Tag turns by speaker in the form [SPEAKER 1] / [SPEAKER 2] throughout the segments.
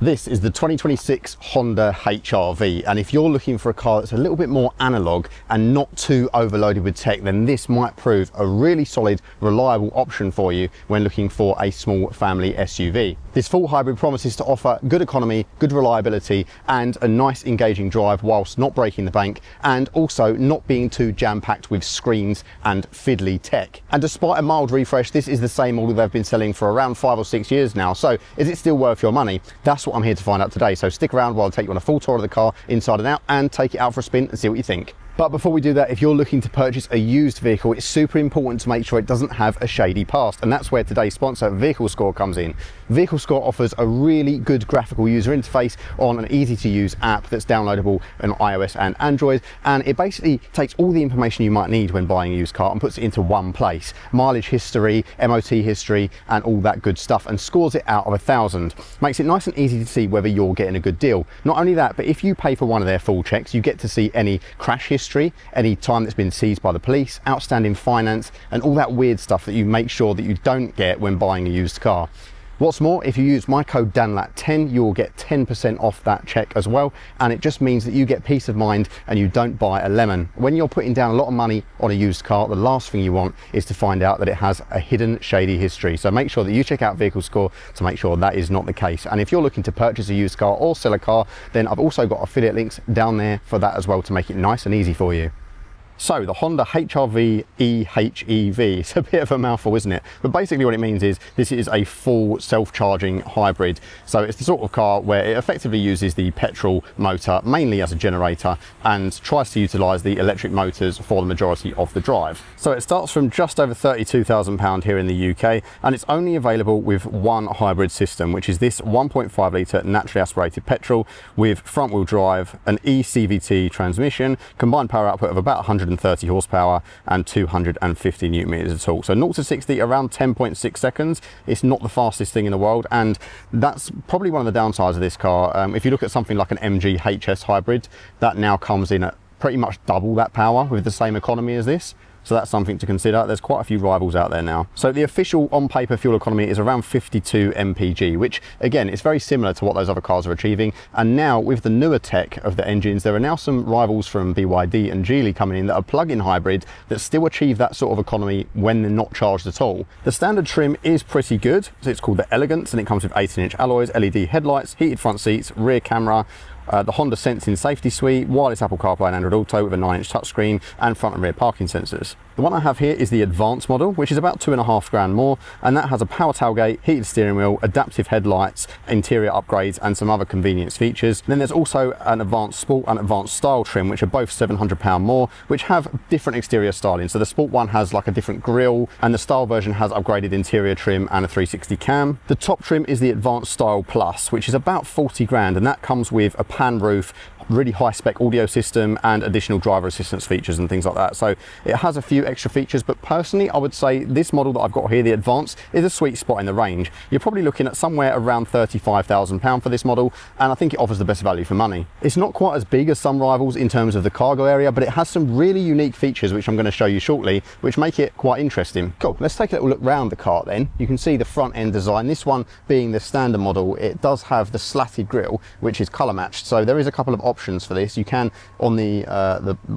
[SPEAKER 1] This is the 2026 Honda HR-V, and if you're looking for a car that's a little bit more analog and not too overloaded with tech, then this might prove a really solid, reliable option for you when looking for a small family SUV. This full hybrid promises to offer good economy, good reliability, and a nice engaging drive whilst not breaking the bank, and also not being too jam-packed with screens and fiddly tech. And despite a mild refresh, this is the same model they've been selling for around 5 or 6 years now. So is it still worth your money? That's what I'm here to find out today. So stick around while I take you on a full tour of the car inside and out and take it out for a spin and see what you think. But before we do that, if you're looking to purchase a used vehicle, it's super important to make sure it doesn't have a shady past. And that's where today's sponsor, Vehicle Score, comes in. Vehicle Score offers a really good graphical user interface on an easy to use app that's downloadable on iOS and Android. And it basically takes all the information you might need when buying a used car and puts it into one place. Mileage history, MOT history, and all that good stuff, and scores it out of 1,000. Makes it nice and easy to see whether you're getting a good deal. Not only that, but if you pay for one of their full checks, you get to see any crash history, any time that's been seized by the police, outstanding finance, and all that weird stuff that you make sure that you don't get when buying a used car. What's more, if you use my code danlat10, you will get 10% off that check as well, and it just means that you get peace of mind and you don't buy a lemon. When you're putting down a lot of money on a used car, the last thing you want is to find out that it has a hidden shady history. So make sure that you check out Vehicle Score to make sure that is not the case. And if you're looking to purchase a used car or sell a car, then I've also got affiliate links down there for that as well to make it nice and easy for you. So the Honda HR-V EHEV, it's a bit of a mouthful, isn't it? But basically what it means is this is a full self-charging hybrid. So it's the sort of car where it effectively uses the petrol motor mainly as a generator and tries to utilise the electric motors for the majority of the drive. So it starts from just over £32,000 here in the UK, and it's only available with one hybrid system, which is this 1.5 litre naturally aspirated petrol with front wheel drive, an eCVT transmission, combined power output of about 130 horsepower and 250 newton meters of torque. So 0 to 60 around 10.6 seconds. It's not the fastest thing in the world, and that's probably one of the downsides of this car. If you look at something like an MG HS hybrid, that now comes in at pretty much double that power with the same economy as this. So that's something to consider. There's quite a few rivals out there now. So the official on-paper fuel economy is around 52 mpg, which again, is very similar to what those other cars are achieving. And now with the newer tech of the engines, there are now some rivals from BYD and Geely coming in that are plug-in hybrid that still achieve that sort of economy when they're not charged at all. The standard trim is pretty good. So it's called the Elegance, and it comes with 18-inch alloys, LED headlights, heated front seats, rear camera, the Honda Sensing Safety Suite, wireless Apple CarPlay and Android Auto with a 9-inch touchscreen, and front and rear parking sensors. The one I have here is the Advanced model, which is about £2,500 more, and that has a power tailgate, heated steering wheel, adaptive headlights, interior upgrades, and some other convenience features. Then there's also an Advanced Sport and Advanced Style trim, which are both £700 more, which have different exterior styling. So the Sport one has like a different grille, and the Style version has upgraded interior trim and a 360 cam. The top trim is the Advanced Style Plus, which is about 40 grand, and that comes with a pan roof, really high spec audio system, and additional driver assistance features and things like that. So it has a few extra features, but personally I would say this model that I've got here, the Advanced, is a sweet spot in the range. You're probably looking at somewhere around £35,000 for this model, and I think it offers the best value for money. It's not quite as big as some rivals in terms of the cargo area, but it has some really unique features which I'm going to show you shortly, which make it quite interesting. Cool, let's take a little look round the car then. You can see the front end design. This one being the standard model, it does have the slatted grille, which is colour matched. So there is a couple of options for this. You can, on the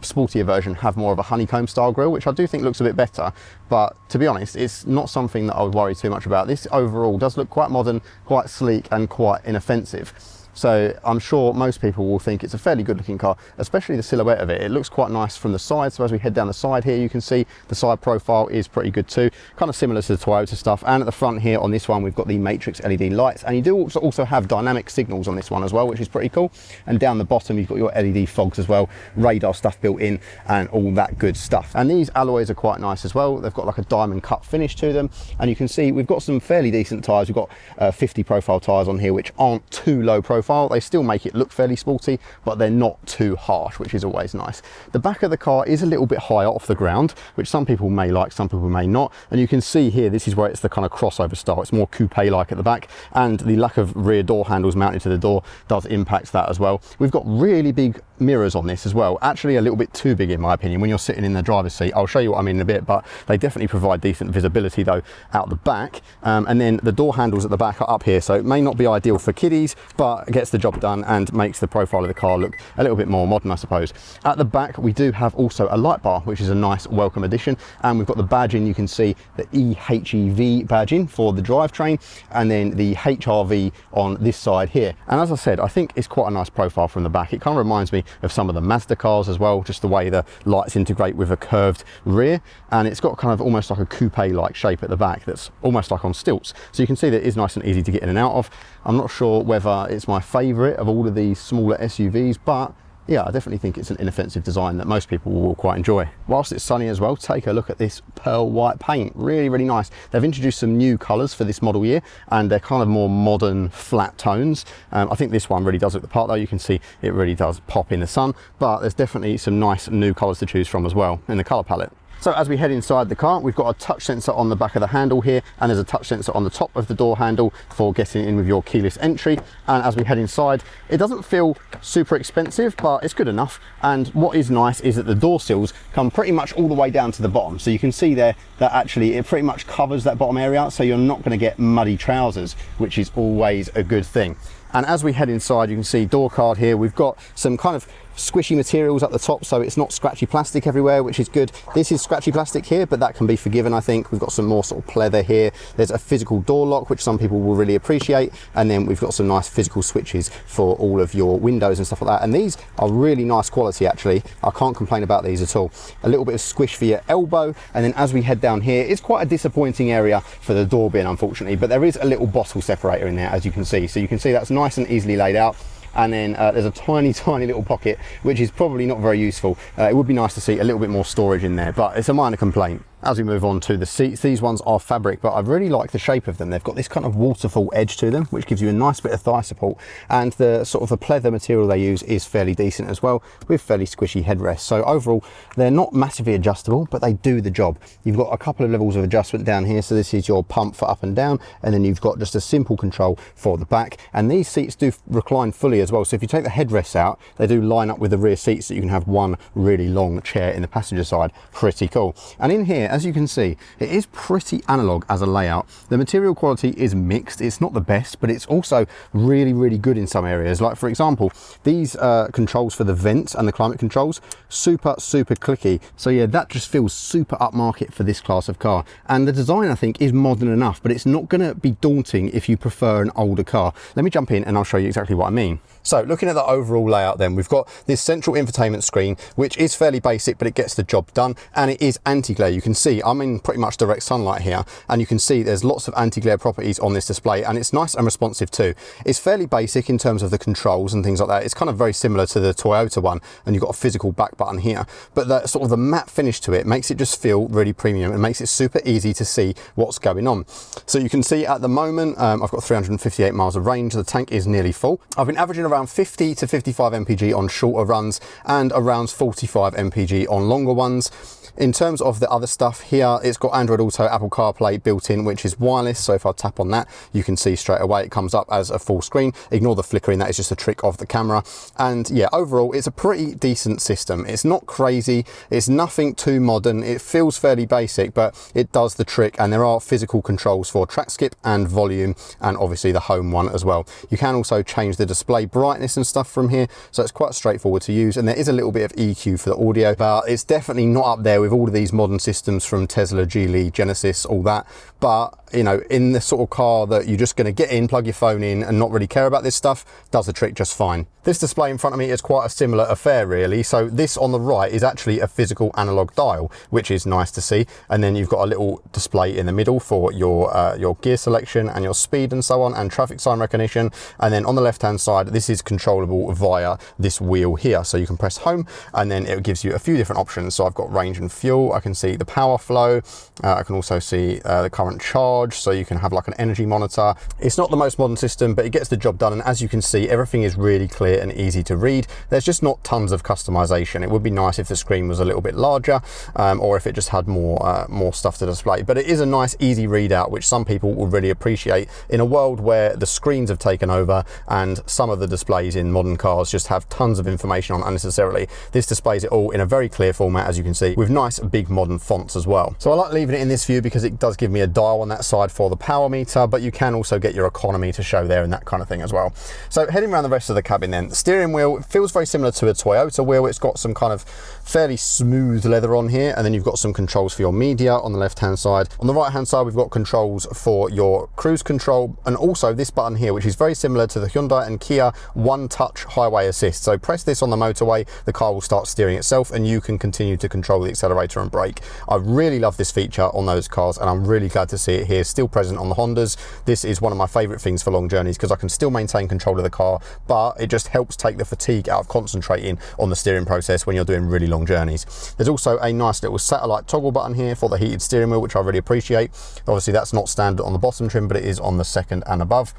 [SPEAKER 1] sportier version, have more of a honeycomb style grille, which I do think looks a bit better, but to be honest, it's not something that I would worry too much about. This overall does look quite modern, quite sleek, and quite inoffensive. So I'm sure most people will think it's a fairly good looking car, especially the silhouette of it. It looks quite nice from the side. So as we head down the side here, you can see the side profile is pretty good too. Kind of similar to the Toyota stuff. And at the front here on this one, we've got the Matrix LED lights. And you do also have dynamic signals on this one as well, which is pretty cool. And down the bottom, you've got your LED fogs as well, radar stuff built in, and all that good stuff. And these alloys are quite nice as well. They've got like a diamond cut finish to them. And you can see we've got some fairly decent tyres. We've got 50 profile tyres on here, which aren't too low profile. They still make it look fairly sporty, but they're not too harsh, which is always nice. The back of the car is a little bit higher off the ground, which some people may like, some people may not. And you can see here, this is where it's the kind of crossover style. It's more coupe-like at the back, and the lack of rear door handles mounted to the door does impact that as well. We've got really big mirrors on this as well, actually a little bit too big in my opinion when you're sitting in the driver's seat. I'll show you what I mean in a bit, but they definitely provide decent visibility though out the back. And then the door handles at the back are up here, so it may not be ideal for kiddies, but it gets the job done and makes the profile of the car look a little bit more modern, I suppose. At the back we do have also a light bar, which is a nice welcome addition, and we've got the badging. You can see the EHEV badging for the drivetrain, and then the HRV on this side here. And as I said, I think it's quite a nice profile from the back. It kind of reminds me of some of the Mazda cars as well, just the way the lights integrate with a curved rear, and it's got kind of almost like a coupe like shape at the back that's almost like on stilts, so you can see that it is nice and easy to get in and out of. I'm not sure whether it's my favorite of all of these smaller SUVs, but yeah, I definitely think it's an inoffensive design that most people will quite enjoy. Whilst it's sunny as well, take a look at this pearl white paint. Really, really nice. They've introduced some new colours for this model year, and they're kind of more modern, flat tones. I think this one really does look the part though. You can see it really does pop in the sun, but there's definitely some nice new colours to choose from as well in the colour palette. So as we head inside the car, we've got a touch sensor on the back of the handle here, and there's a touch sensor on the top of the door handle for getting in with your keyless entry. And as we head inside, it doesn't feel super expensive, but it's good enough. And what is nice is that the door sills come pretty much all the way down to the bottom. So you can see there that actually it pretty much covers that bottom area, so you're not going to get muddy trousers, which is always a good thing. And as we head inside, you can see door card here. We've got some kind of squishy materials at the top, so it's not scratchy plastic everywhere, which is good. This is scratchy plastic here, but that can be forgiven, I think. We've got some more sort of pleather here. There's a physical door lock, which some people will really appreciate, and then we've got some nice physical switches for all of your windows and stuff like that. And these are really nice quality, actually. I can't complain about these at all. A little bit of squish for your elbow, and then as we head down here, it's quite a disappointing area for the door bin, unfortunately, but there is a little bottle separator in there, as you can see. So you can see that's nice and easily laid out. And then there's a tiny little pocket, which is probably not very useful. It would be nice to see a little bit more storage in there, but it's a minor complaint. As we move on to the seats, these ones are fabric, but I really like the shape of them. They've got this kind of waterfall edge to them, which gives you a nice bit of thigh support, and the sort of the pleather material they use is fairly decent as well, with fairly squishy headrests. So overall, they're not massively adjustable, but they do the job. You've got a couple of levels of adjustment down here, so this is your pump for up and down, and then you've got just a simple control for the back, and these seats do recline fully as well. So if you take the headrests out, they do line up with the rear seats, so you can have one really long chair in the passenger side. Pretty cool. And in here, as you can see, it is pretty analog as a layout. The material quality is mixed. It's not the best, but it's also really good in some areas. Like for example, these controls for the vents and the climate controls, super clicky. So yeah, that just feels super upmarket for this class of car. And the design, I think, is modern enough, but it's not going to be daunting if you prefer an older car. Let me jump in and I'll show you exactly what I mean. So looking at the overall layout then, we've got this central infotainment screen, which is fairly basic, but it gets the job done, and it is anti-glare. You can see I'm in pretty much direct sunlight here, and you can see there's lots of anti-glare properties on this display, and it's nice and responsive too. It's fairly basic in terms of the controls and things like that. It's kind of very similar to the Toyota one, and you've got a physical back button here, but the sort of the matte finish to it makes it just feel really premium and makes it super easy to see what's going on. So you can see at the moment, I've got 358 miles of range. The tank is nearly full. I've been averaging around 50 to 55 mpg on shorter runs and around 45 mpg on longer ones. In terms of the other stuff here, it's got Android Auto, Apple CarPlay built in, which is wireless. So if I tap on that, you can see straight away it comes up as a full screen. Ignore the flickering, that is just a trick of the camera. And yeah, overall, it's a pretty decent system. It's not crazy. It's nothing too modern. It feels fairly basic, but it does the trick. And there are physical controls for track skip and volume, and obviously the home one as well. You can also change the display brightness and stuff from here. So it's quite straightforward to use. And there is a little bit of EQ for the audio, but it's definitely not up there with all of these modern systems from Tesla, Geely, Genesis, all that. But you know, in the sort of car that you're just going to get in, plug your phone in and not really care about this stuff, does the trick just fine. This display in front of me is quite a similar affair really. So this on the right is actually a physical analog dial, which is nice to see. And then you've got a little display in the middle for your gear selection and your speed and so on, and traffic sign recognition. And then on the left hand side, this is controllable via this wheel here. So you can press home and then it gives you a few different options. So I've got range and fuel. I can see the power power flow. I can also see the current charge, so you can have like an energy monitor. It's not the most modern system, but it gets the job done, and as you can see, everything is really clear and easy to read. There's just not tons of customization. It would be nice if the screen was a little bit larger, or if it just had more stuff to display, but it is a nice easy readout, which some people will really appreciate in a world where the screens have taken over and some of the displays in modern cars just have tons of information on unnecessarily. This displays it all in a very clear format, as you can see, with nice big modern fonts as well. So I like leaving it in this view because it does give me a dial on that side for the power meter, but you can also get your economy to show there and that kind of thing as well. So heading around the rest of the cabin then, the steering wheel feels very similar to a Toyota wheel. It's got some kind of fairly smooth leather on here, and then you've got some controls for your media on the left hand side. On the right hand side, we've got controls for your cruise control, and also this button here, which is very similar to the Hyundai and Kia one touch highway assist. So press this on the motorway, the car will start steering itself and you can continue to control the accelerator and brake. I really love this feature on those cars, and I'm really glad to see it here still present on the Hondas. This is one of my favorite things for long journeys because I can still maintain control of the car, but it just helps take the fatigue out of concentrating on the steering process when you're doing really long journeys. There's also a nice little satellite toggle button here for the heated steering wheel, which I really appreciate. Obviously that's not standard on the bottom trim, but it is on the second and above.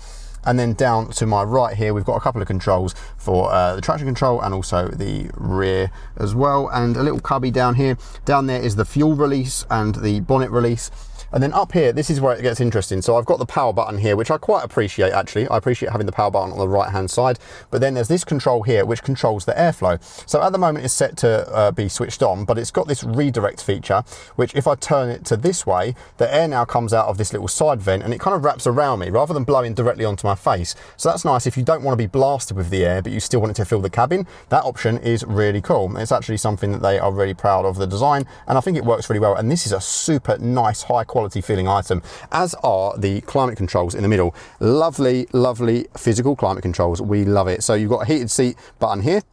[SPEAKER 1] And then down to my right here, we've got a couple of controls for the traction control and also the rear as well, and a little cubby down here. Down there is the fuel release and the bonnet release. And then up here, this is where it gets interesting. So I've got the power button here, which I quite appreciate actually. I appreciate having the power button on the right hand side, but then there's this control here, which controls the airflow. So at the moment it's set to be switched on, but it's got this redirect feature, which if I turn it to this way, the air now comes out of this little side vent and it kind of wraps around me rather than blowing directly onto my face. So that's nice if you don't want to be blasted with the air, but you still want it to fill the cabin. That option is really cool. It's actually something that they are really proud of the design, and I think it works really well. And this is a super nice, high quality feeling item, as are the climate controls in the middle. Lovely, lovely physical climate controls. We love it. So you've got a heated seat button here,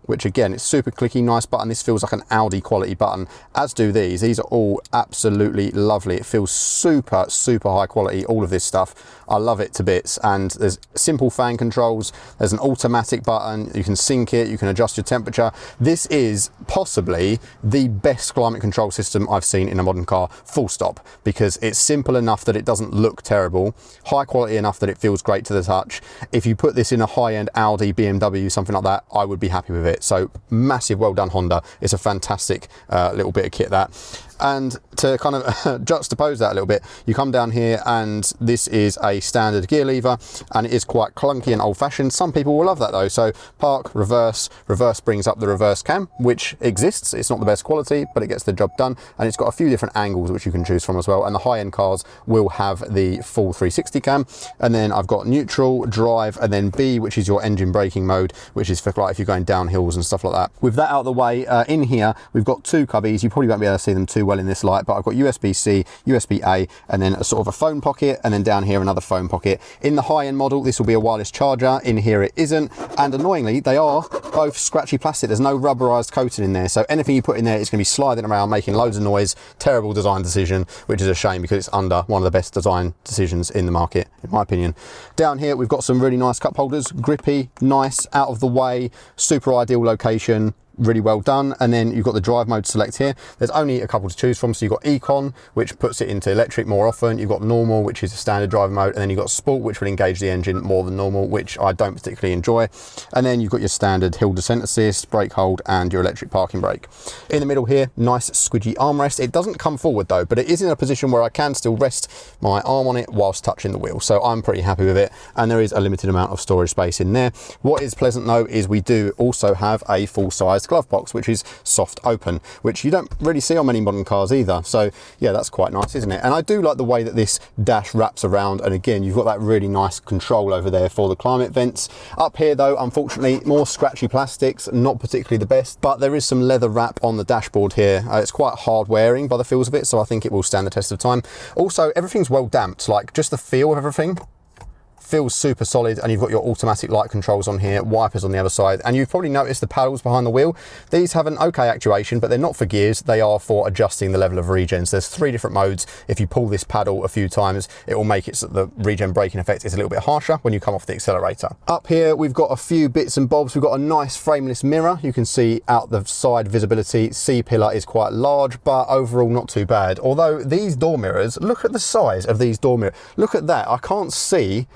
[SPEAKER 1] which again, it's super clicky, nice button. This feels like an Audi quality button, as do these. These are all absolutely lovely. It feels super, super high quality, all of this stuff. I love it to bits. And there's simple fan controls. There's an automatic button. You can sync it. You can adjust your temperature. This is possibly the best climate control system I've seen in a modern car, full stop, because it's simple enough that it doesn't look terrible, high quality enough that it feels great to the touch. If you put this in a high-end Audi, BMW, something like that, I would be happy with it. So massive, well done Honda. It's a fantastic little bit of kit, that. And to kind of juxtapose that a little bit, you come down here and this is a standard gear lever, and it is quite clunky and old-fashioned. Some people will love that though. So park, reverse brings up the reverse cam, which exists. It's not the best quality, but it gets the job done, and it's got a few different angles which you can choose from as well. And the high-end cars will have the full 360 cam. And then I've got neutral, drive, and then B, which is your engine braking mode, which is for like if you're going down hills and stuff like that. With that out of the way, in here we've got two cubbies. You probably won't be able to see them too well in this light, but I've got USB-C, USB-A, and then a sort of a phone pocket, and then down here another phone pocket. In the high-end model, this will be a wireless charger. In here it isn't, and annoyingly they are both scratchy plastic. There's no rubberized coating in there, so anything you put in there is going to be sliding around, making loads of noise. Terrible design decision, which is a shame because it's under one of the best design decisions in the market, in my opinion. Down here we've got some really nice cup holders, grippy, nice, out of the way, super ideal location. Really well done. And then you've got the drive mode select here. There's only a couple to choose from. So you've got Econ, which puts it into electric more often. You've got normal, which is a standard drive mode, and then you've got sport, which will engage the engine more than normal, which I don't particularly enjoy. And then you've got your standard hill descent assist, brake hold, and your electric parking brake. In the middle here, nice squidgy armrest. It doesn't come forward though, but it is in a position where I can still rest my arm on it whilst touching the wheel. So I'm pretty happy with it. And there is a limited amount of storage space in there. What is pleasant though is we do also have a full-sized glove box, which is soft open, which you don't really see on many modern cars either. So yeah, that's quite nice, isn't it? And I do like the way that this dash wraps around, and again you've got that really nice control over there for the climate vents. Up here though, unfortunately, more scratchy plastics, not particularly the best, but there is some leather wrap on the dashboard here. It's quite hard wearing by the feels of it, so I think it will stand the test of time. Also, everything's well damped, like just the feel of everything feels super solid, and you've got your automatic light controls on here, wipers on the other side, and you've probably noticed the paddles behind the wheel. These have an okay actuation, but they're not for gears, they are for adjusting the level of regen. So there's 3 different modes. If you pull this paddle a few times, it will make it so that the regen braking effect is a little bit harsher when you come off the accelerator. Up here we've got a few bits and bobs. We've got a nice frameless mirror. You can see out the side visibility. C-pillar is quite large, but overall not too bad. Although these door mirrors, look at the size of these door mirrors. Look at that, I can't see.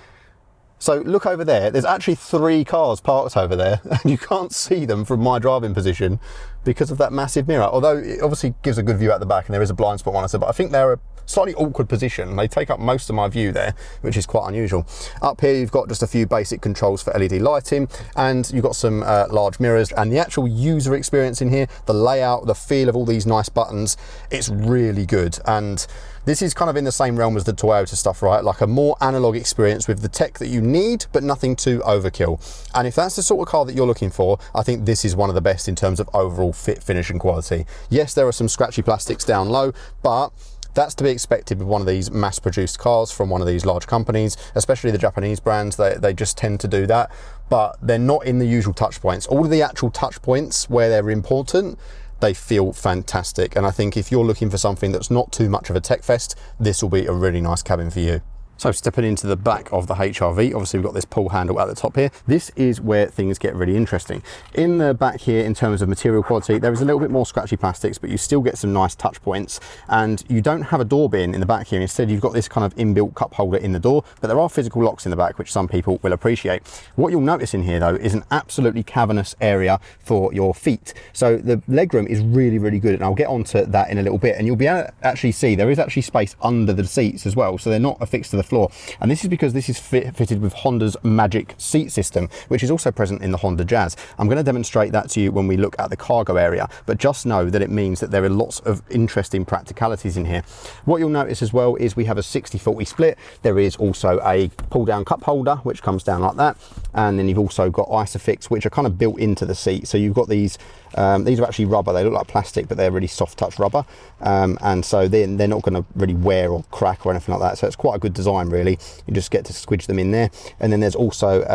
[SPEAKER 1] So look over there, there's actually 3 cars parked over there, and you can't see them from my driving position because of that massive mirror. Although it obviously gives a good view at the back, and there is a blind spot monitor, but I think they're a slightly awkward position. They take up most of my view there, which is quite unusual. Up here you've got just a few basic controls for LED lighting, and you've got some large mirrors, and the actual user experience in here, the layout, the feel of all these nice buttons, it's really good. And this is kind of in the same realm as the Toyota stuff, right? Like a more analog experience with the tech that you need, but nothing too overkill. And if that's the sort of car that you're looking for, I think this is one of the best in terms of overall fit, finish and quality. Yes, there are some scratchy plastics down low, but that's to be expected with one of these mass-produced cars from one of these large companies, especially the Japanese brands. They just tend to do that, but they're not in the usual touch points. All of the actual touch points where they're important, they feel fantastic. And I think if you're looking for something that's not too much of a tech fest, this will be a really nice cabin for you. So stepping into the back of the HR-V, obviously we've got this pull handle at the top here. This is where things get really interesting. In the back here, in terms of material quality, there is a little bit more scratchy plastics, but you still get some nice touch points. And you don't have a door bin in the back here. Instead, you've got this kind of inbuilt cup holder in the door, but there are physical locks in the back, which some people will appreciate. What you'll notice in here though, is an absolutely cavernous area for your feet. So the legroom is really, really good. And I'll get onto that in a little bit. And you'll be able to actually see there is actually space under the seats as well. So they're not affixed to the floor, and this is because this is fitted with Honda's Magic seat system, which is also present in the Honda Jazz. I'm going to demonstrate that to you when we look at the cargo area, but just know that it means that there are lots of interesting practicalities in here. What you'll notice as well is we have a 60-40 split. There is also a pull down cup holder which comes down like that, and then you've also got Isofix, which are kind of built into the seat. So you've got these are actually rubber. They look like plastic, but they're really soft touch rubber, and so they're not going to really wear or crack or anything like that. So it's quite a good design really. You just get to squidge them in there. And then there's also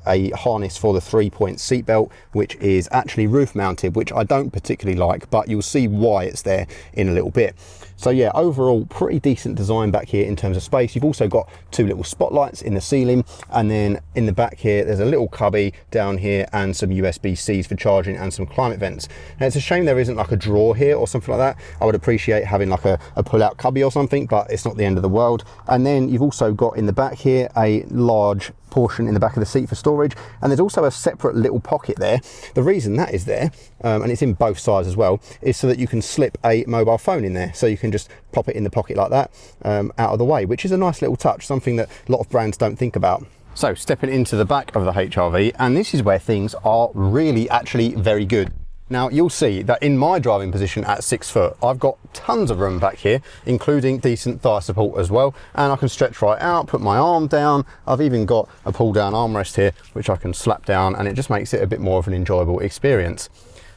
[SPEAKER 1] a harness for the 3-point seat belt, which is actually roof mounted, which I don't particularly like, but you'll see why it's there in a little bit. So yeah, overall pretty decent design back here in terms of space. You've also got 2 little spotlights in the ceiling, and then in the back here there's a little cubby down here and some USB-Cs for charging and some climate vents. Now it's a shame there isn't like a drawer here or something like that. I would appreciate having like a pull-out cubby or something, but it's not the end of the world. And then you've also got in the back here a large portion in the back of the seat for storage, and there's also a separate little pocket there. The reason that is there, and it's in both sides as well, is so that you can slip a mobile phone in there. So you can just pop it in the pocket like that, out of the way, which is a nice little touch, something that a lot of brands don't think about. So stepping into the back of the HR-V, and this is where things are really actually very good. Now you'll see that in my driving position at 6 foot, I've got tons of room back here, including decent thigh support as well, and I can stretch right out, put my arm down. I've even got a pull down armrest here which I can slap down, and it just makes it a bit more of an enjoyable experience.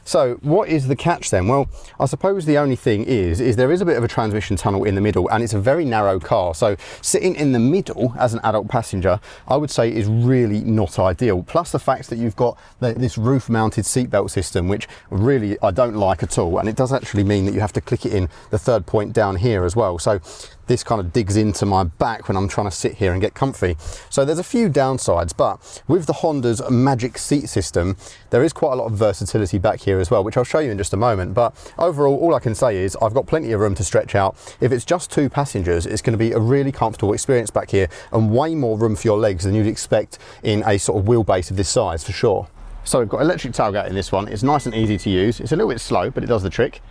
[SPEAKER 1] So what is the catch then? Well, I suppose the only thing is there is a bit of a transmission tunnel in the middle, and it's a very narrow car. So sitting in the middle as an adult passenger, I would say is really not ideal. Plus the fact that you've got this roof mounted seatbelt system, which really I don't like at all. And it does actually mean that you have to click it in the 3rd point down here as well. So this kind of digs into my back when I'm trying to sit here and get comfy. So there's a few downsides, but with the Honda's Magic seat system, there is quite a lot of versatility back here as well, which I'll show you in just a moment. But overall, all I can say is I've got plenty of room to stretch out. If it's just 2 passengers, it's going to be a really comfortable experience back here, and way more room for your legs than you'd expect in a sort of wheelbase of this size for sure. So we've got electric tailgate in this one. It's nice and easy to use. It's a little bit slow, but it does the trick.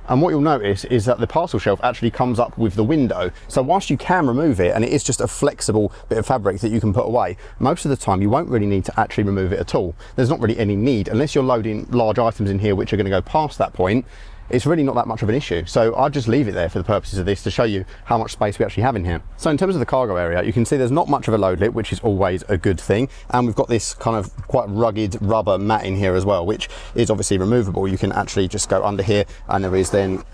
[SPEAKER 1] And what you'll notice is that the parcel shelf actually comes up with the window. So whilst you can remove it, and it is just a flexible bit of fabric that you can put away, most of the time you won't really need to actually remove it at all. There's not really any need, unless you're loading large items in here which are going to go past that point. It's really not that much of an issue. So I'll just leave it there for the purposes of this to show you how much space we actually have in here. So in terms of the cargo area, you can see there's not much of a load lip, which is always a good thing. And we've got this kind of quite rugged rubber mat in here as well, which is obviously removable. You can actually just go under here, and there is then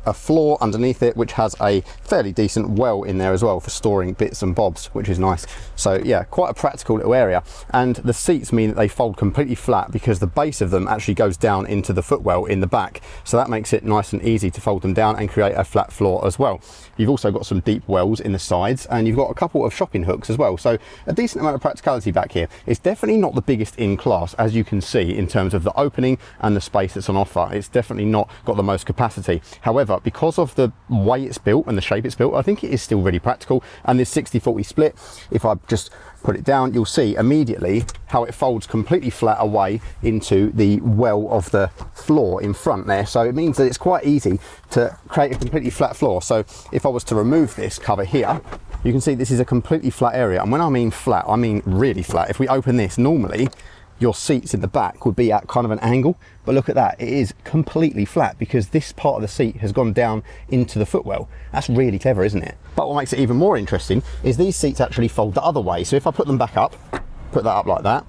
[SPEAKER 1] a floor underneath it, which has a fairly decent well in there as well for storing bits and bobs, which is nice. So yeah, quite a practical little area. And the seats mean that they fold completely flat because the base of them actually goes down into the footwell in the back. So that makes it nice and easy to fold them down and create a flat floor as well. You've also got some deep wells in the sides, and you've got a couple of shopping hooks as well. So a decent amount of practicality back here. It's definitely not the biggest in class, as you can see, in terms of the opening and the space that's on offer. It's definitely not got the most capacity. However, because of the way it's built and the shape it's built, I think it is still really practical. And this 60-40 split, if I just put it down, you'll see immediately how it folds completely flat away into the well of the floor in front there. So it means that it's quite easy to create a completely flat floor. So if I was to remove this cover here, you can see this is a completely flat area. And when I mean flat, I mean really flat. If we open this, normally your seats in the back would be at kind of an angle, but look at that, it is completely flat because this part of the seat has gone down into the footwell. That's really clever, isn't it? But what makes it even more interesting is these seats actually fold the other way. So if I put them back up, put that up like that,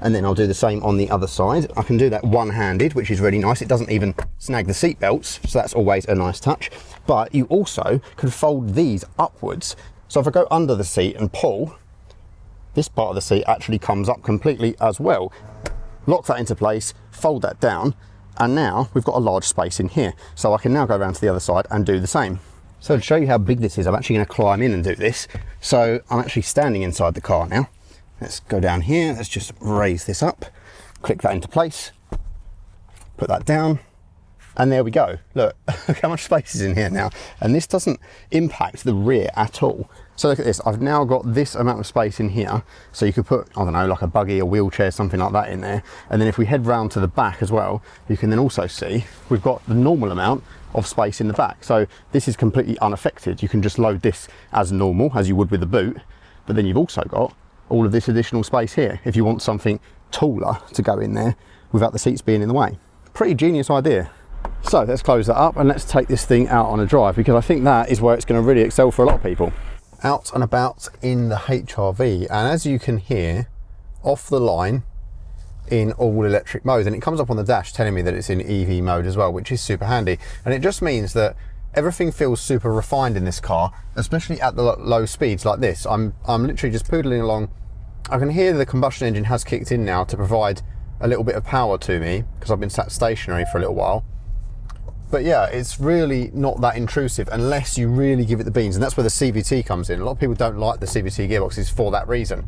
[SPEAKER 1] and then I'll do the same on the other side. I can do that one-handed, which is really nice. It doesn't even snag the seat belts, so that's always a nice touch. But you also can fold these upwards. So if I go under the seat and pull, this part of the seat actually comes up completely as well. Lock that into place, fold that down, and now we've got a large space in here. So I can now go around to the other side and do the same. So to show you how big this is, I'm actually going to climb in and do this. So I'm actually standing inside the car now. Let's go down here, let's just raise this up, click that into place, put that down, and there we go. Look, look how much space is in here now. And this doesn't impact the rear at all. So look at this, I've now got this amount of space in here. So you could put, I don't know, like a buggy, a wheelchair, something like that in there. And then if we head round to the back as well, you can then also see we've got the normal amount of space in the back. So this is completely unaffected. You can just load this as normal, as you would with the boot. But then you've also got all of this additional space here if you want something taller to go in there without the seats being in the way. Pretty genius idea. So let's close that up and let's take this thing out on a drive, because I think that is where it's going to really excel for a lot of people. Out and about in the HRV, and as you can hear, off the line in all electric mode, and it comes up on the dash telling me that it's in EV mode as well, which is super handy. And it just means that everything feels super refined in this car, especially at the low speeds like this. I'm literally just poodling along. I can hear the combustion engine has kicked in now to provide a little bit of power to me, because I've been sat stationary for a little while. But yeah, it's really not that intrusive unless you really give it the beans, and that's where the CVT comes in. A lot of people don't like the CVT gearboxes for that reason.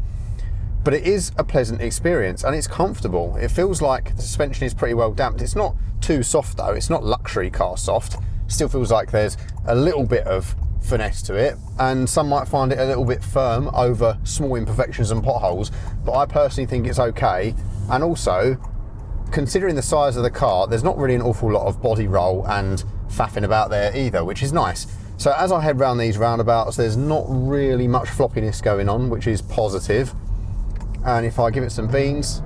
[SPEAKER 1] But it is a pleasant experience and it's comfortable. It feels like the suspension is pretty well damped. It's not too soft though, it's not luxury car soft. Still feels like there's a little bit of finesse to it, and some might find it a little bit firm over small imperfections and potholes, but I personally think it's okay. And also, considering the size of the car, there's not really an awful lot of body roll and faffing about there either, which is nice. So as I head round these roundabouts, there's not really much floppiness going on, which is positive. And if I give it some beans,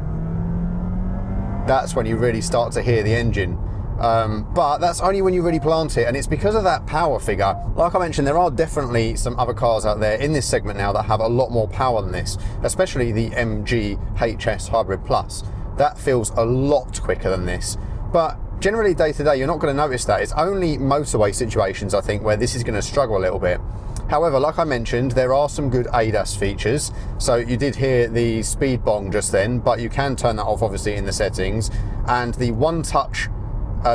[SPEAKER 1] that's when you really start to hear the engine. But that's only when you really plant it, and it's because of that power figure. Like I mentioned, there are definitely some other cars out there in this segment now that have a lot more power than this, especially the MG HS Hybrid Plus. That feels a lot quicker than this, but generally day to day you're not going to notice that. It's only motorway situations, I think, where this is going to struggle a little bit. However, like I mentioned, there are some good ADAS features. So you did hear the speed bong just then, but you can turn that off obviously in the settings. And the one-touch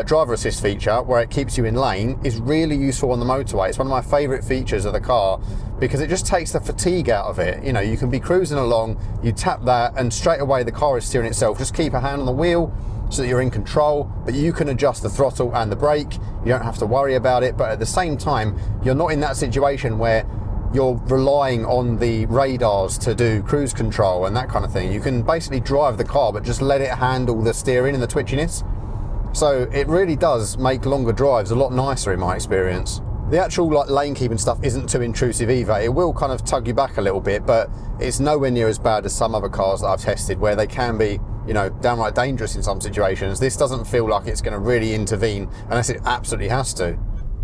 [SPEAKER 1] driver assist feature, where it keeps you in lane, is really useful on the motorway. It's one of my favourite features of the car because it just takes the fatigue out of it. You know, you can be cruising along, you tap that and straight away the car is steering itself. Just keep a hand on the wheel so that you're in control, but you can adjust the throttle and the brake. You don't have to worry about it, but at the same time you're not in that situation where you're relying on the radars to do cruise control and that kind of thing. You can basically drive the car but just let it handle the steering and the twitchiness. So it really does make longer drives a lot nicer in my experience. The actual lane keeping stuff isn't too intrusive either. It will kind of tug you back a little bit, but it's nowhere near as bad as some other cars that I've tested where they can be, you know, downright dangerous in some situations. This doesn't feel like it's going to really intervene unless it absolutely has to.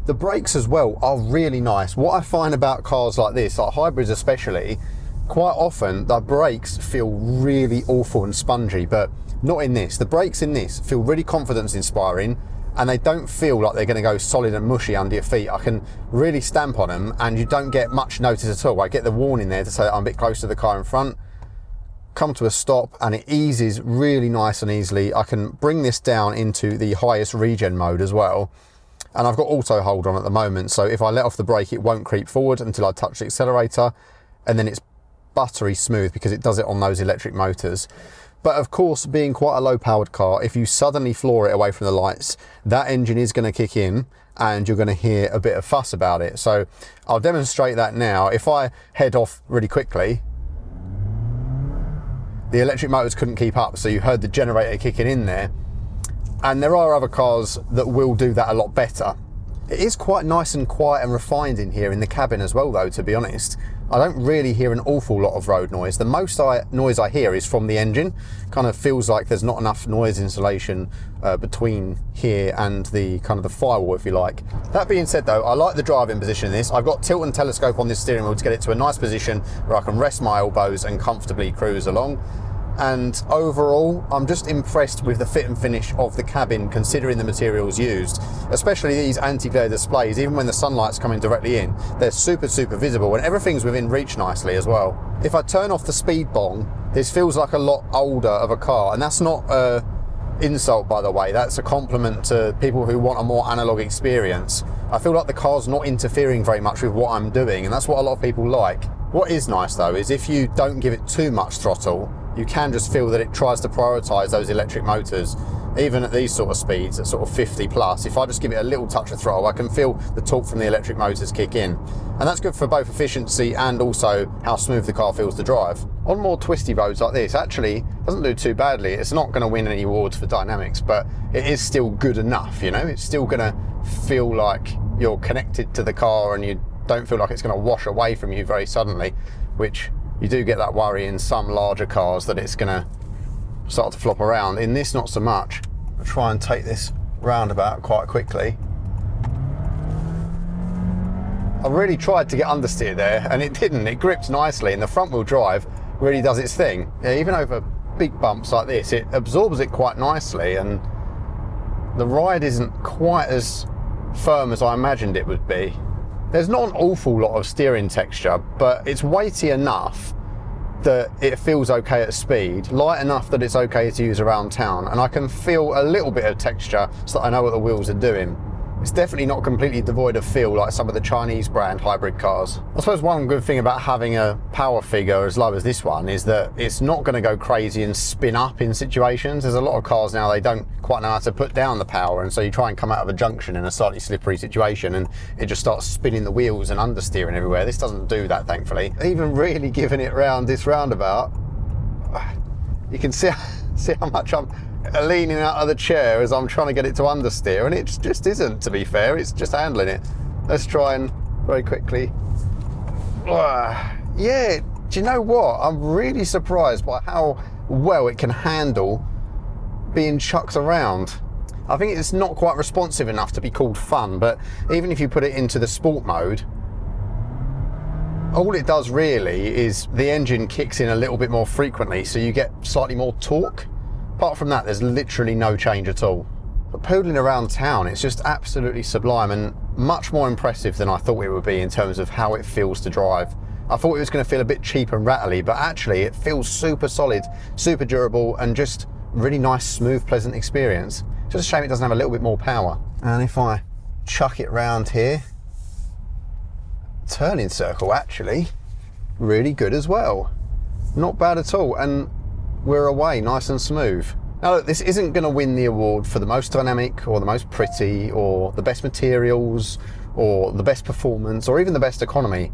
[SPEAKER 1] The brakes as well are really nice. What I find about cars like this, like hybrids especially, quite often the brakes feel really awful and spongy, but not in this. The brakes in this feel really confidence inspiring, and they don't feel like they're going to go solid and mushy under your feet. I can really stamp on them and you don't get much notice at all. I get the warning there to say that I'm a bit close to the car in front, come to a stop, and it eases really nice and easily. I can bring this down into the highest regen mode as well, and I've got auto hold on at the moment, so if I let off the brake it won't creep forward until I touch the accelerator, and then it's buttery smooth because it does it on those electric motors. But of course, being quite a low powered car, if you suddenly floor it away from the lights, that engine is going to kick in and you're going to hear a bit of fuss about it. So I'll demonstrate that now. If I head off really quickly, the electric motors couldn't keep up, so you heard the generator kicking in there. And there are other cars that will do that a lot better. It is quite nice and quiet and refined in here in the cabin as well though, to be honest. I don't really hear an awful lot of road noise. The most noise I hear is from the engine. Kind of feels like there's not enough noise insulation between here and the kind of the firewall, if you like. That being said though, I like the driving position in this. I've got tilt and telescope on this steering wheel to get it to a nice position where I can rest my elbows and comfortably cruise along. And overall, I'm just impressed with the fit and finish of the cabin considering the materials used, especially these anti-glare displays. Even when the sunlight's coming directly in, they're super visible, and everything's within reach nicely as well. If I turn off the speed bong, this feels like a lot older of a car, and that's not an insult, by the way. That's a compliment to people who want a more analog experience. I feel like the car's not interfering very much with what I'm doing, and that's what a lot of people like. What is nice though is if you don't give it too much throttle, you can just feel that it tries to prioritise those electric motors. Even at these sort of speeds, at sort of 50 plus, if I just give it a little touch of throttle, I can feel the torque from the electric motors kick in. And that's good for both efficiency and also how smooth the car feels to drive. On more twisty roads like this, actually, it doesn't do too badly. It's not going to win any awards for dynamics, but it is still good enough, you know? It's still going to feel like you're connected to the car and you don't feel like it's going to wash away from you very suddenly, which you do get that worry in some larger cars that it's going to start to flop around. In this, not so much. I'll try and take this roundabout quite quickly. I really tried to get understeer there and it didn't. It gripped nicely, and the front wheel drive really does its thing. Yeah, even over big bumps like this, it absorbs it quite nicely, and the ride isn't quite as firm as I imagined it would be. There's not an awful lot of steering texture, but it's weighty enough that it feels okay at speed, light enough that it's okay to use around town, and I can feel a little bit of texture so that I know what the wheels are doing. It's definitely not completely devoid of feel like some of the Chinese brand hybrid cars. I suppose one good thing about having a power figure as low as this one is that it's not going to go crazy and spin up in situations. There's a lot of cars now, they don't quite know how to put down the power, and so you try and come out of a junction in a slightly slippery situation and it just starts spinning the wheels and understeering everywhere. This doesn't do that, thankfully. Even really giving it round this roundabout, you can see how much I'm leaning out of the chair as I'm trying to get it to understeer, and it just isn't, to be fair. It's just handling it. Let's try and very quickly. Yeah, do you know what? I'm really surprised by how well it can handle being chucked around. I think it's not quite responsive enough to be called fun, but even if you put it into the sport mode, all it does really is the engine kicks in a little bit more frequently, so you get slightly more torque. Apart from that, there's literally no change at all. But poodling around town, it's just absolutely sublime and much more impressive than I thought it would be in terms of how it feels to drive. I thought it was going to feel a bit cheap and rattly, but actually it feels super solid, super durable, and just really nice, smooth, pleasant experience. Just a shame it doesn't have a little bit more power. And if I chuck it round here, turning circle actually, really good as well. Not bad at all. And we're away nice and smooth. Now look, this isn't going to win the award for the most dynamic or the most pretty or the best materials or the best performance or even the best economy,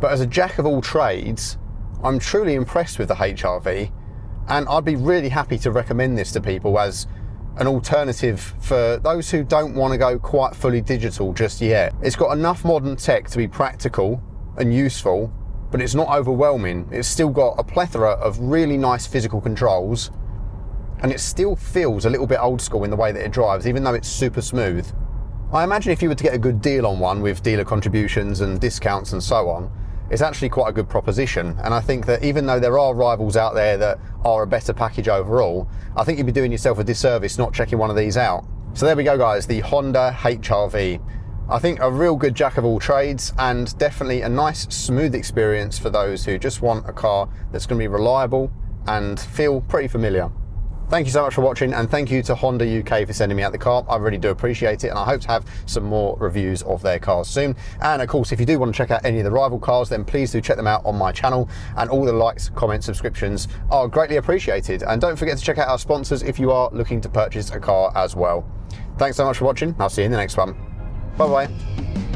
[SPEAKER 1] but as a jack of all trades, I'm truly impressed with the HR-V, and I'd be really happy to recommend this to people as an alternative for those who don't want to go quite fully digital just yet. It's got enough modern tech to be practical and useful, but it's not overwhelming. It's still got a plethora of really nice physical controls, and it still feels a little bit old school in the way that it drives, even though it's super smooth. I imagine if you were to get a good deal on one with dealer contributions and discounts and so on, it's actually quite a good proposition. And I think that even though there are rivals out there that are a better package overall, I think you'd be doing yourself a disservice not checking one of these out. So there we go guys, the Honda HR-V. I think a real good jack of all trades and definitely a nice smooth experience for those who just want a car that's going to be reliable and feel pretty familiar. Thank you so much for watching, and thank you to Honda UK for sending me out the car. I really do appreciate it, and I hope to have some more reviews of their cars soon. And of course, if you do want to check out any of the rival cars, then please do check them out on my channel, and all the likes, comments, subscriptions are greatly appreciated. And don't forget to check out our sponsors if you are looking to purchase a car as well. Thanks so much for watching. I'll see you in the next one. Bye bye.